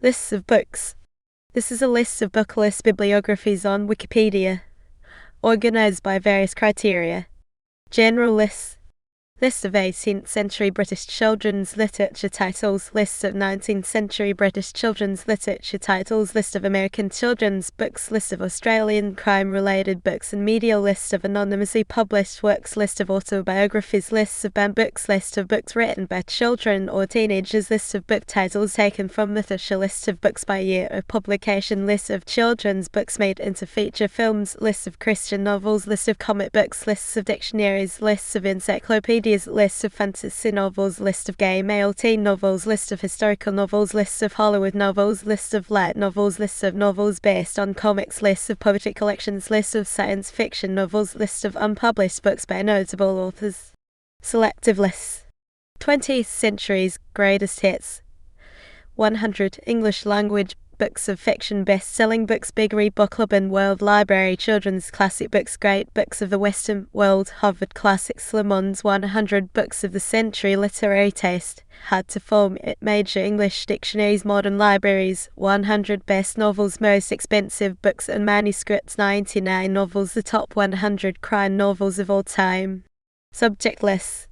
Lists of books. This is a list of book list bibliographies on Wikipedia, organized by various criteria. General lists. List of 18th century British children's literature titles. List of 19th century British children's literature titles. List of American children's books. List of Australian crime-related books and media. List of anonymously published works. List of autobiographies. Lists of banned books. List of books written by children or teenagers. List of book titles taken from literature. List of books by year of publication. List of children's books made into feature films. List of Christian novels. List of comic books. Lists of dictionaries. Lists of encyclopedias. List of fantasy novels. List of gay male teen novels. List of historical novels. Lists of Hollywood novels. List of light novels. Lists of novels based on comics. Lists of poetry collections. List of science fiction novels. List of unpublished books by notable authors. Selective lists. 20th century's greatest hits. 100 English language books of fiction, best-selling books, Big Read Book Club and World Library, children's classic books, great books of the Western world, Harvard Classics, Le Monde, 100 books of the century, literary taste, had to form it, major English dictionaries, modern libraries, 100 best novels, most expensive books and manuscripts, 99 novels, the top 100 crime novels of all time. Subject lists.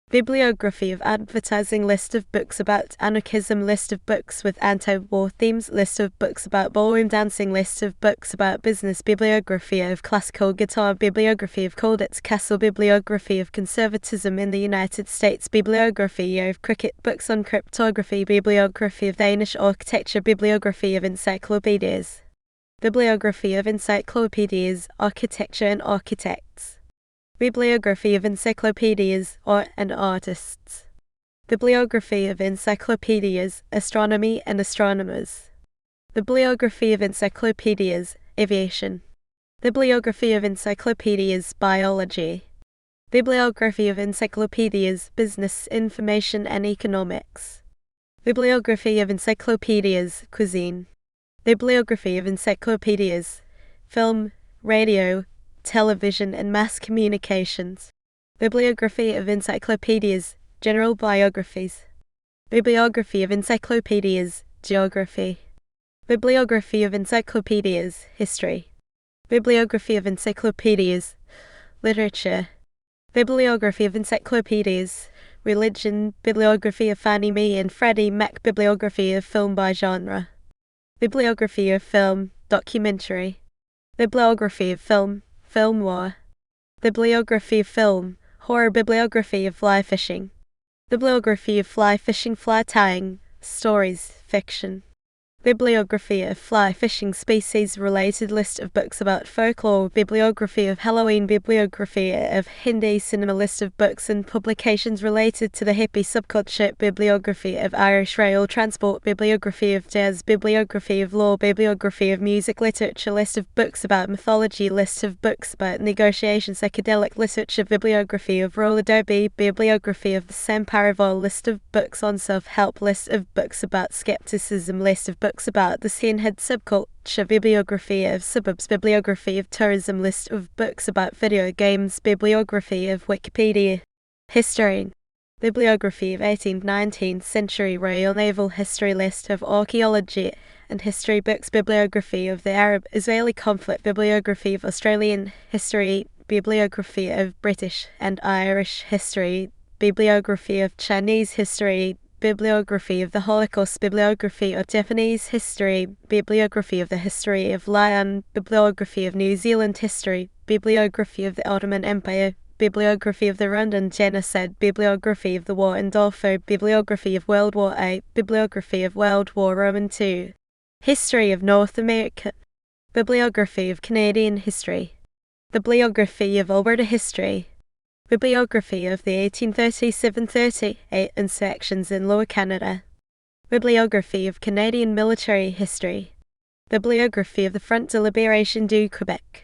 Bibliography of advertising, list of books about anarchism, list of books with anti-war themes, list of books about ballroom dancing, list of books about business, bibliography of classical guitar, bibliography of Colditz Castle, bibliography of conservatism in the United States, bibliography of cricket, books on cryptography, bibliography of Danish architecture, bibliography of encyclopedias. Bibliography of encyclopedias, architecture and architects. Bibliography of encyclopedias, art and artists. Bibliography of encyclopedias, astronomy and astronomers. Bibliography of encyclopedias, aviation. Bibliography of encyclopedias, biology. Bibliography of encyclopedias, business, information and economics. Bibliography of encyclopedias, cuisine. Bibliography of encyclopedias, film, radio, television and mass communications. Bibliography of encyclopedias, general biographies. Bibliography of encyclopedias, geography. Bibliography of encyclopedias, history. Bibliography of encyclopedias, literature. Bibliography of encyclopedias, religion. Bibliography of Fannie Mae and Freddie Mac. Bibliography of film by genre. Bibliography of film, documentary. Bibliography of film, film noir. Bibliography of film, horror. Bibliography of fly fishing. Bibliography of fly fishing, fly tying, stories, fiction. Bibliography of fly fishing species related, list of books about folklore. Bibliography of Halloween. Bibliography of Hindi cinema, list of books and publications related to the hippie subculture. Bibliography of Irish rail transport. Bibliography of jazz. Bibliography of law. Bibliography of music, literature, list of books about mythology, list of books about negotiation, psychedelic literature. Bibliography of roller derby. Bibliography of the Sam Parival, list of books on self-help, list of books about skepticism, list of books about the skinhead subculture. Bibliography of suburbs. Bibliography of tourism, list of books about video games. Bibliography of Wikipedia. History. Bibliography of 18th, 19th century Royal Naval history, list of archaeology and history books. Bibliography of the Arab-Israeli conflict. Bibliography of Australian history. Bibliography of British and Irish history. Bibliography of Chinese history. Bibliography of the Holocaust. Bibliography of Japanese history. Bibliography of the history of Lion. Bibliography of New Zealand history. Bibliography of the Ottoman Empire. Bibliography of the Rwandan genocide. Bibliography of the war in Darfur. Bibliography of World War I. Bibliography of World War II. History of North America. Bibliography of Canadian history. Bibliography of Alberta history. Bibliography of the 1837-38 insurrections in Lower Canada. Bibliography of Canadian military history. Bibliography of the Front de Libération du Québec.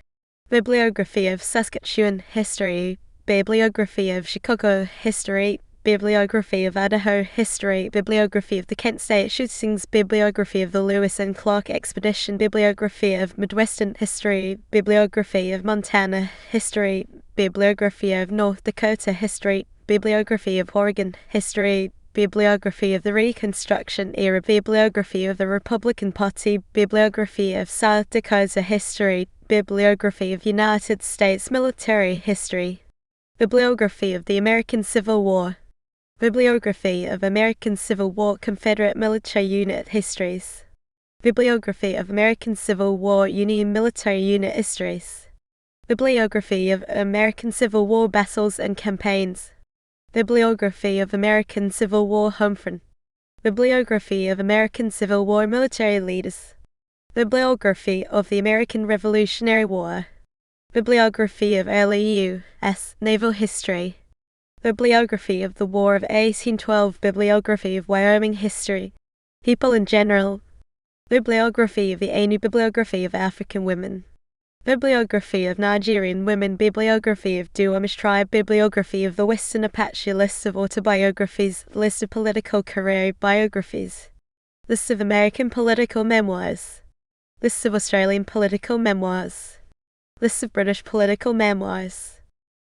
Bibliography of Saskatchewan history. Bibliography of Chicago history. Bibliography of Idaho history. Bibliography of the Kent State shootings. Bibliography of the Lewis and Clark expedition. Bibliography of Midwestern history. Bibliography of Montana history. Bibliography of North Dakota history. Bibliography of Oregon history. Bibliography of the Reconstruction Era, Bibliography of the Republican Party, Bibliography of South Dakota History, Bibliography of United States Military History, Bibliography of the American Civil War, Bibliography of American Civil War Confederate Military Unit Histories, Bibliography of American Civil War Union Military Unit Histories, Bibliography of American Civil War Battles and Campaigns, Bibliography of American Civil War Homefront, Bibliography of American Civil War Military Leaders, Bibliography of the American Revolutionary War, Bibliography of early U.S. Naval History, Bibliography of the War of 1812, Bibliography of Wyoming History, People in General, Bibliography of the ANU, Bibliography of African Women, Bibliography of Nigerian Women, Bibliography of Duwamish Tribe, Bibliography of the Western Apache, List of autobiographies, List of political career biographies, List of American political memoirs, List of Australian political memoirs, List of British political memoirs,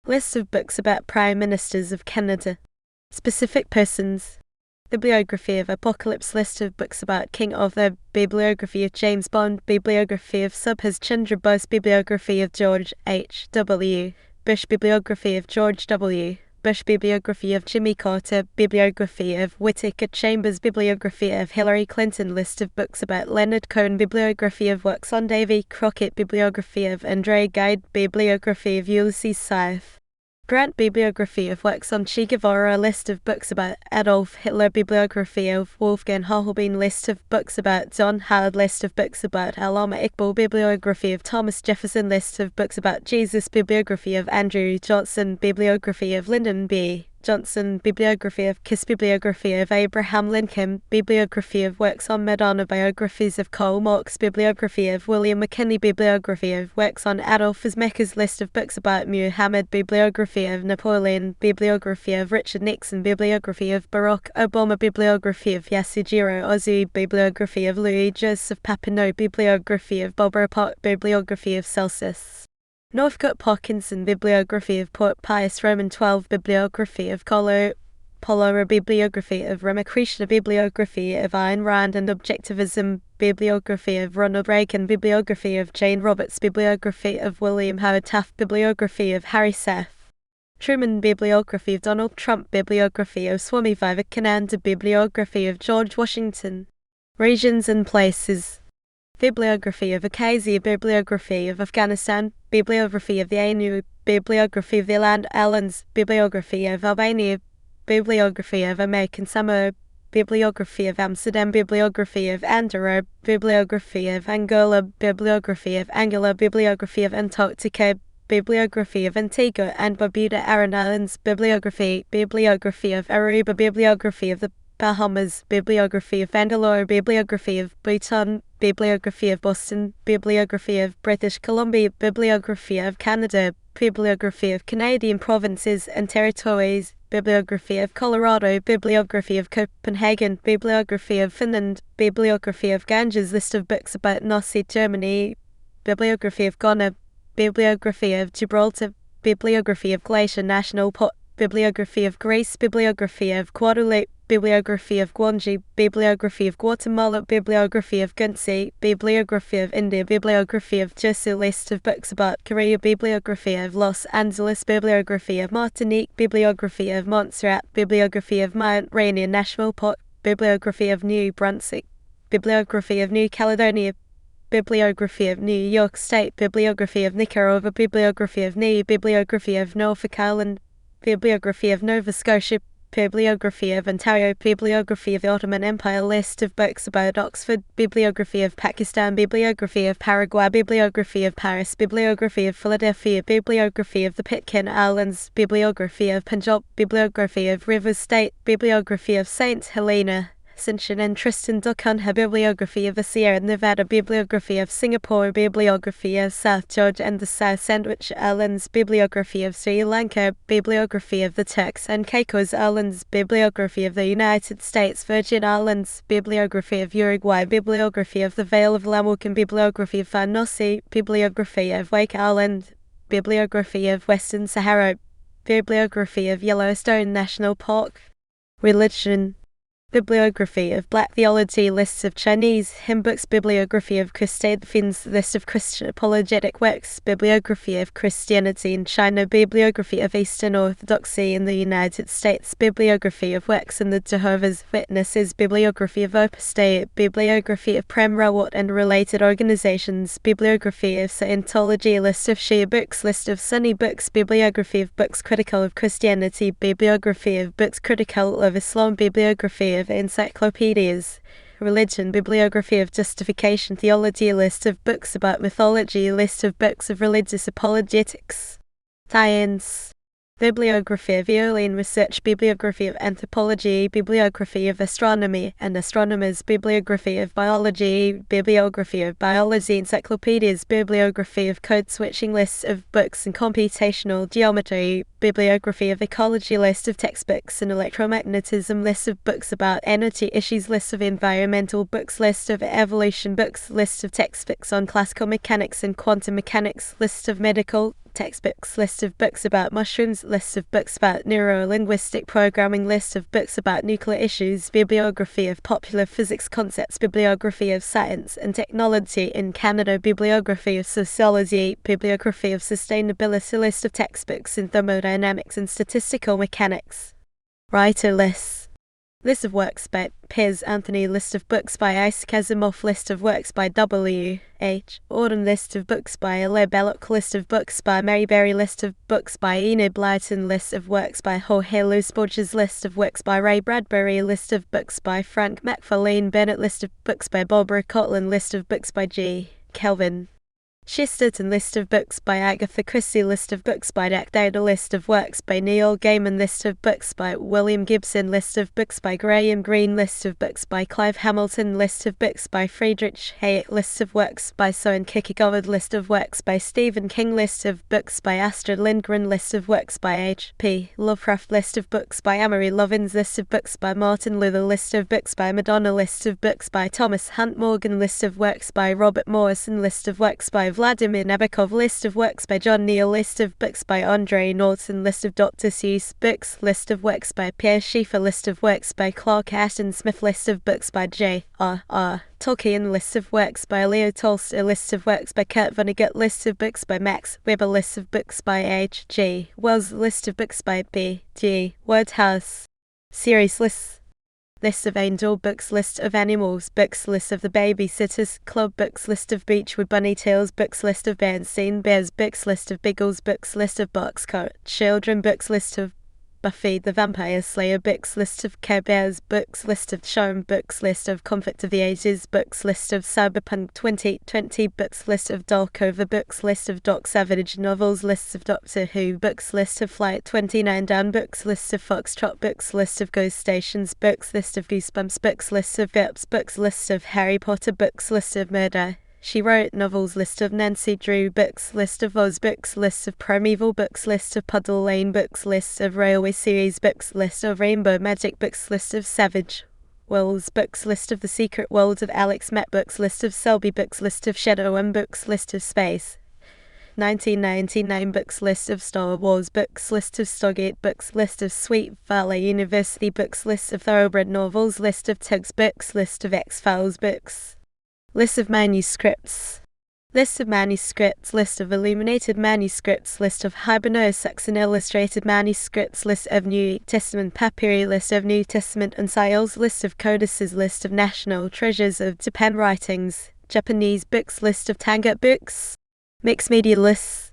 List of books about Prime Ministers of Canada, specific persons, Bibliography of Apocalypse, List of books about King Arthur, Bibliography of James Bond, Bibliography of Subhas Chandra Bose, Bibliography of George H. W. Bush, Bibliography of George W. Bush, Bibliography of Jimmy Carter, Bibliography of Whittaker Chambers, Bibliography of Hillary Clinton, List of books about Leonard Cohen, Bibliography of works on Davy Crockett, Bibliography of Andre Gide, Bibliography of Ulysses Scythe Grant, Bibliography of works on Che Guevara, List of books about Adolf Hitler, Bibliography of Wolfgang Holbein, List of books about John Howard, List of books about Allama Iqbal, Bibliography of Thomas Jefferson, List of books about Jesus, Bibliography of Andrew Johnson, Bibliography of Lyndon B. Johnson, Bibliography of Kiss, Bibliography of Abraham Lincoln, Bibliography of works on Madonna, Biographies of Karl Marx, Bibliography of William McKinley, Bibliography of works on Adolf Mekas, List of books about Muhammad, Bibliography of Napoleon, Bibliography of Richard Nixon, Bibliography of Barack Obama, Bibliography of Yasujiro Ozu, Bibliography of Louis Joseph Papineau, Bibliography of Barbara Park, Bibliography of Celsus Northcote Parkinson, Bibliography of Pope Pius Roman XII, Bibliography of Carlo Pollara, Bibliography of Ramakrishna, Bibliography of Ayn Rand and Objectivism, Bibliography of Ronald Reagan, Bibliography of Jane Roberts, Bibliography of William Howard Taft, Bibliography of Harry Seth Truman, Bibliography of Donald Trump, Bibliography of Swami Vivekananda, Bibliography of George Washington, Regions and Places, Bibliography of Acacia, Bibliography of Afghanistan, Bibliography of the ANU, Bibliography of the Land Islands, Bibliography of Albania, Bibliography of American Samoa, Bibliography of Amsterdam, Bibliography of Andorra, Bibliography of Angola, Bibliography of Angola, Bibliography of Antarctica, Bibliography of Antigua and Barbuda, Aran Islands, Bibliography of Aruba, Bibliography of the Bahamas, Bibliography of Bangalore, Bibliography of Bhutan, Bibliography of Boston, Bibliography of British Columbia, Bibliography of Canada, Bibliography of Canadian provinces and territories, Bibliography of Colorado, Bibliography of Copenhagen, Bibliography of Finland, Bibliography of Ganges, List of books about Nazi Germany, Bibliography of Ghana, Bibliography of Gibraltar, Bibliography of Glacier National Park, Bibliography of Greece, Bibliography of Guadeloupe, Bibliography of Guangxi, Bibliography of Guatemala, Bibliography of Guernsey, Bibliography of India, Bibliography of Jersey, List of books about Korea, Bibliography of Los Angeles, Bibliography of Martinique, Bibliography of Montserrat, Bibliography of Mount Rainier National Park, Bibliography of New Brunswick, Bibliography of New Caledonia, Bibliography of New York State, Bibliography of Nicaragua, Bibliography of New, Bibliography of Norfolk Island, Bibliography of Nova Scotia, Bibliography of Ontario, Bibliography of the Ottoman Empire, List of books about Oxford, Bibliography of Pakistan, Bibliography of Paraguay, Bibliography of Paris, Bibliography of Philadelphia, Bibliography of the Pitcairn Islands, Bibliography of Punjab, Bibliography of Rivers State, Bibliography of Saint Helena, Ascension and Tristan da Cunha, Bibliography of the Sierra Nevada, Bibliography of Singapore, Bibliography of South Georgia and the South Sandwich Islands, Bibliography of Sri Lanka, Bibliography of the Turks and Caicos Islands, Bibliography of the United States Virgin Islands, Bibliography of Uruguay, Bibliography of the Vale of Lamorcan, Bibliography of Vanuatu, Bibliography of Wake Island, Bibliography of Western Sahara, Bibliography of Yellowstone National Park, Religion. Bibliography of Black theology. Lists of Chinese hymn books. Bibliography of Christian Finns. List of Christian apologetic works. Bibliography of Christianity in China. Bibliography of Eastern Orthodoxy in the United States. Bibliography of works in the Jehovah's Witnesses. Bibliography of Opus Dei. Bibliography of Prem Rawat and related organizations. Bibliography of Scientology. List of Shia books. List of Sunni books. Bibliography of books critical of Christianity. Bibliography of books critical of Islam. Bibliography of encyclopedias. Religion. Bibliography of justification theology. List of books about mythology. List of books of religious apologetics. Science. Bibliography of Aeolian research. Bibliography of anthropology. Bibliography of astronomy and astronomers. Bibliography of biology. Bibliography of biology encyclopedias. Bibliography of code switching. Lists of books in computational geometry. Bibliography of ecology. List of textbooks in electromagnetism. List of books about energy issues. List of environmental books. List of evolution books. List of textbooks on classical mechanics and quantum mechanics. List of medical textbooks. List of books about mushrooms. List of books about neuro-linguistic programming. List of books about nuclear issues. Bibliography of popular physics concepts. Bibliography of science and technology in Canada. Bibliography of sociology. Bibliography of sustainability. List of textbooks in thermodynamics and statistical mechanics. Writer lists. List of works by Piers Anthony. List of books by Isaac Asimov. List of works by W. H. Auden. List of books by Hilaire Belloc. List of books by Mary Berry. List of books by Enid Blyton. List of works by Jorge Luis Borges. List of works by Ray Bradbury. List of books by Frank McFarlane Bennett. List of books by Barbara Cotland. List of books by G. Kelvin Chesterton. List of books by Agatha Christie. List of books by Jack Dowdle. List of works by Neil Gaiman. List of books by William Gibson. List of books by Graham Greene. List of books by Clive Hamilton. List of books by Friedrich Hayek. List of works by Søren Kierkegaard. List of works by Stephen King. List of books by Astrid Lindgren. List of works by H.P. Lovecraft. List of books by Amory Lovins. List of books by Martin Luther. List of books by Madonna. List of books by Thomas Hunt Morgan. List of works by Robert Morrison. List of works by Vladimir Nabokov. List of works by John Neal. List of books by Andre Norton. List of Dr. Seuss books. List of works by Pierre Schaeffer. List of works by Clark Ashton Smith. List of books by J.R.R. Tolkien. List of works by Leo Tolstoy. List of works by Kurt Vonnegut. List of books by Max Weber. List of books by H.G. Wells. List of books by B.G. Wodehouse. Series lists. List of angel books. List of animals books. List of the Babysitters Club books. List of Beechwood Bunny Tales books. List of Bernstein Bears books. List of Biggles books. List of Boxcar Children books. List of Buffy the Vampire Slayer books. List of Care Bears books. List of Charm books. List of Conflict of the Ages books. List of Cyberpunk 2020 books. List of Darkover books. List of Doc Savage novels. Lists of Doctor Who books. List of Flight 29 Down books. List of Foxtrot books. List of Ghost Stations books. List of Goosebumps books. List of GURPS books. List of Harry Potter books. List of Murder She Wrote novels. List of Nancy Drew books. List of Oz books. List of Primeval books. List of Puddle Lane books. List of Railway Series books. List of Rainbow Magic books. List of Savage Worlds books. List of The Secret World of Alex Matt books. List of Selby books. List of Shadow and books. List of Space 1999 books. List of Star Wars books. List of Stargate books. List of Sweet Valley University books. List of Thoroughbred novels. List of Tugs books. List of X-Files books. List of manuscripts. List of manuscripts. List of illuminated manuscripts. List of Hiberno Saxon illustrated manuscripts. List of New Testament papyri. List of New Testament uncials. List of codices. List of national treasures of Japan writings. Japanese books. List of Tangut books. Mixed media lists.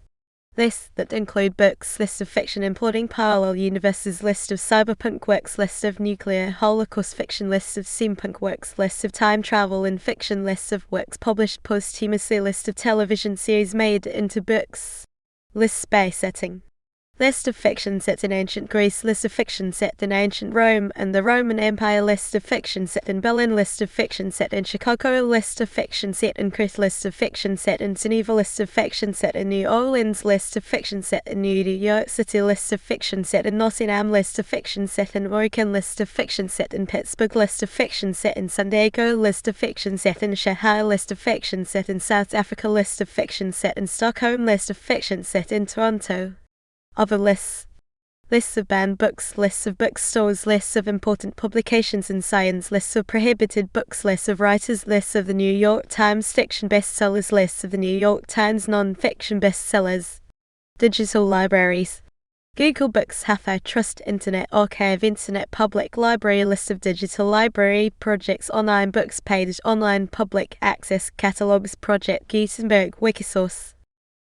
Lists that include books. List of fiction importing parallel universes. List of cyberpunk works. List of nuclear holocaust fiction. List of steampunk works. List of time travel in fiction. List of works published posthumously. List of television series made into books. List space setting. List of fiction set in ancient Greece. List of fiction set in ancient Rome and the Roman Empire. List of fiction set in Berlin. List of fiction set in Chicago. List of fiction set in Crete. List of fiction set in Geneva. List of fiction set in New Orleans. List of fiction set in New York City. List of fiction set in Nottingham. List of fiction set in Oregon. List of fiction set in Pittsburgh. List of fiction set in San Diego. List of fiction set in Shanghai. List of fiction set in South Africa. List of fiction set in Stockholm. List of fiction set in Toronto. Other lists. lists of banned books, lists of bookstores, lists of important publications in science, lists of prohibited books, lists of writers, lists of the New York Times fiction bestsellers, lists of the New York Times non-fiction bestsellers. Digital libraries. Google Books, Hathor, Trust, Internet Archive, Internet Public Library, list of digital library projects, online books page, online public access catalogs, Project Gutenberg, Wikisource.